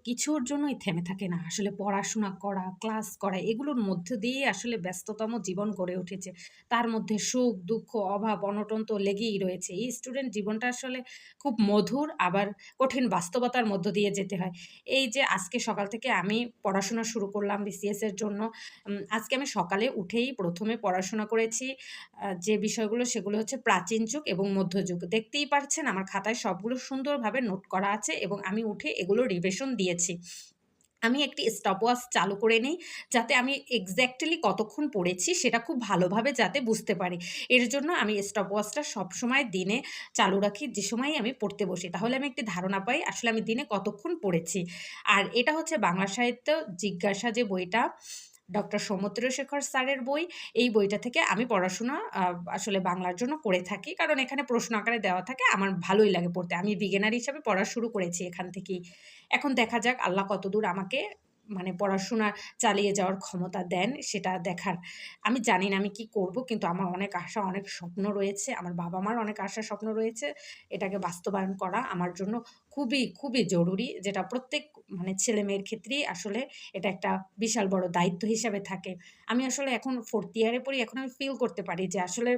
কিছুর জন্যই থেমে থাকে না। আসলে পড়াশোনা করা, ক্লাস করা এগুলোর মধ্য দিয়েই আসলে ব্যস্ততম জীবন গড়ে উঠেছে। তার মধ্যে সুখ, দুঃখ, অভাব, অনটন তো লেগেই রয়েছে। এই স্টুডেন্ট জীবনটা আসলে খুব মধুর আবার কঠিন বাস্তবতার মধ্য দিয়ে যেতে হয়। এই যে আজকে সকাল থেকে আমি পড়াশোনা শুরু করলাম বিসিএস এর জন্য। আজকে আমি সকালে উঠেই ১ম এ পড়াশোনা করেছি। যে বিষয়গুলো সেগুলো হচ্ছে প্রাচীন যুগ এবং মধ্যযুগ। দেখতেই পারছেন আমার খাতায় সবগুলো সুন্দরভাবে নোট করা আছে এবং আমি উঠে এগুলো রিভিশন দিয়েছি। আমি একটি স্টপওয়াচ চালু করে নেই, যাতে আমি এক্সাক্টলি কতক্ষণ পড়েছি সেটা খুব ভালোভাবে যাতে বুঝতে পারি। এর জন্য আমি স্টপওয়াচটা সবসময় দিনে চালু রাখি যে সময়ই আমি পড়তে বসি। তাহলে আমি একটি ধারণা পাই আসলে আমি দিনে কতক্ষণ পড়েছি। আর এটা হচ্ছে বাংলা সাহিত্য জিজ্ঞাসা যে বইটা, ডক্টর সৌমিত্র শেখর স্যারের বই। এই বইটা থেকে আমি পড়াশোনা আসলে বাংলার জন্য করে থাকি। কারণ এখানে প্রশ্ন আকারে দেওয়া থাকে। আমার ভালোই লাগে পড়তে। আমি বিগিনার হিসাবে পড়া শুরু করেছি এখান থেকেই। এখন দেখা যাক আল্লাহ কতদূর আমাকে মানে পড়াশোনা চালিয়ে যাওয়ার ক্ষমতা দেন সেটা দেখার। আমি জানি না আমি কি করব, কিন্তু আমার অনেক আশা, অনেক স্বপ্ন রয়েছে। আমার বাবা-মার অনেক আশা স্বপ্ন রয়েছে। এটাকে বাস্তবায়ন করা আমার জন্য খুবই, খুবই জরুরি। যেটা প্রত্যেক মানে ছেলেমেয়ের ক্ষেত্রেই আসলে এটা একটা বিশাল বড় দায়িত্ব হিসাবে থাকে। আমি আসলে এখন 4th ইয়ারে পড়ি। এখন আমি ফিল করতে পারি যে আসলে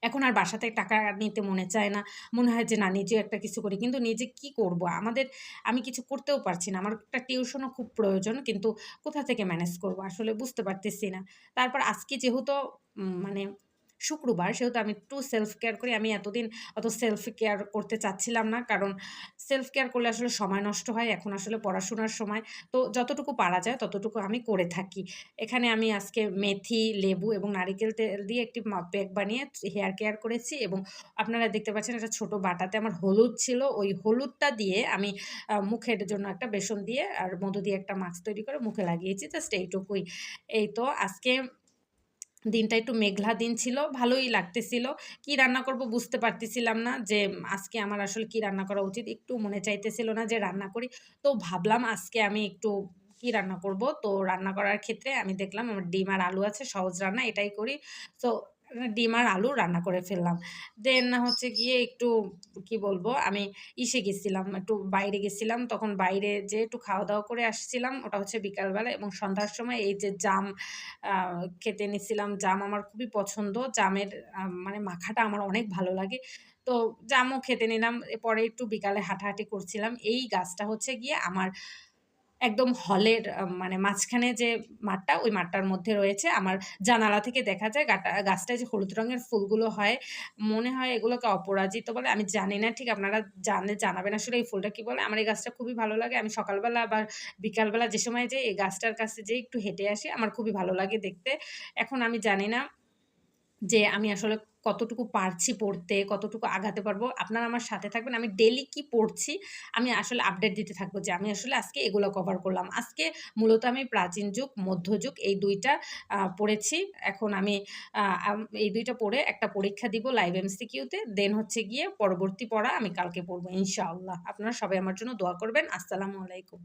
এখন আর বাসা থেকে টাকা নিতে মনে চায় না। মনে হয় যে না নিজেও একটা কিছু করি। কিন্তু নিজে কি করব? আমি কিছু করতেও পারছি না। আমার একটা টিউশনও খুব প্রয়োজন। কিন্তু কোথা থেকে ম্যানেজ করব? আসলে বুঝতে পারতেছি না। তারপর আজকে যেহেতু মানে শুক্রবার সেহেতু আমি একটু সেলফ কেয়ার করি। আমি এতদিন অত সেলফ কেয়ার করতে চাচ্ছিলাম না। কারণ সেলফ কেয়ার করলে আসলে সময় নষ্ট হয়। এখন আসলে পড়াশোনার সময়। তো যতটুকু পারা যায় ততটুকু আমি করে থাকি। এখানে আমি আজকে মেথি, লেবু এবং নারিকেল তেল দিয়ে একটি প্যাক বানিয়ে হেয়ার কেয়ার করেছি এবং আপনারা দেখতে পাচ্ছেন একটা ছোট বাটাতে আমার হলুদ ছিল। ওই হলুদটা দিয়ে আমি মুখের জন্য একটা বেসন দিয়ে আর মধু দিয়ে একটা মাস্ক তৈরি করে মুখে লাগিয়েছি। জাস্ট এইটুকুই। এই তো আজকে দিনটা একটু মেঘলা দিন ছিল। ভালোই লাগতেছিল। কি রান্না করব বুঝতে পারতেছিলাম না যে আজকে আমার আসলে কি রান্না করা উচিত। একটু মনে চাইতেছিল না যে রান্না করি। তো ভাবলাম আজকে আমি একটু কি রান্না করব। তো রান্না করার ক্ষেত্রে আমি দেখলাম আমার ডিম আর আলু আছে, সহজ রান্না এটাই করি। সো ডিম আর আলু রান্না করে ফেললাম। দেন হচ্ছে গিয়ে একটু কি বলবো আমি গেছিলাম, একটু বাইরে গেছিলাম। তখন বাইরে যেয়ে একটু খাওয়া-দাওয়া করে আসছিলাম। ওটা হচ্ছে বিকালবেলা এবং সন্ধ্যার সময় এই যে জাম আ খেতে নিছিলাম। জাম আমার খুবই পছন্দ। জামের মানে মাখাটা আমার অনেক ভালো লাগে। তো জামও খেতে নিলাম। পরে একটু বিকালে হাঁটাহাঁটি করছিলাম। এই গাছটা হচ্ছে গিয়ে আমার একদম হলের মানে মাঝখানে যে মাঠটা, ওই মাঠটার মধ্যে রয়েছে। আমার জানালা থেকে দেখা যায় গাছটায় যে হলুদ রঙের ফুলগুলো হয়, মনে হয় এগুলোকে অপরাজিতা বলে। আমি জানি না ঠিক, আপনারা জানলে জানাবেন আসলে এই ফুলটা কি বলে? আমার এই গাছটা খুবই ভালো লাগে। আমি সকালবেলা আবার বিকালবেলা যে সময় যাই এই গাছটার কাছে যেয়ে একটু হেঁটে আসি। আমার খুবই ভালো লাগে দেখতে। এখন আমি জানি না যে আমি আসলে কতটুকু পারছি পড়তে, কতটুকু আগাতে পারবো। আপনারা আমার সাথে থাকবেন। আমি ডেইলি কি পড়ছি, আমি আসলে আপডেট দিতে থাকবো যে আমি আসলে আজকে এগুলো কভার করলাম। আজকে মূলত আমি প্রাচীন যুগ, মধ্যযুগ এই ২ টা পড়েছি। এখন আমি আ আম এই ২ টা পড়ে একটা পরীক্ষা দিব লাইভ এমসিকিউ তে। দেন হচ্ছে গিয়ে পরবর্তী পড়া আমি কালকে পড়বো ইনশাআল্লাহ। আপনারা সবাই আমার জন্য দোয়া করবেন। আসসালামু আলাইকুম।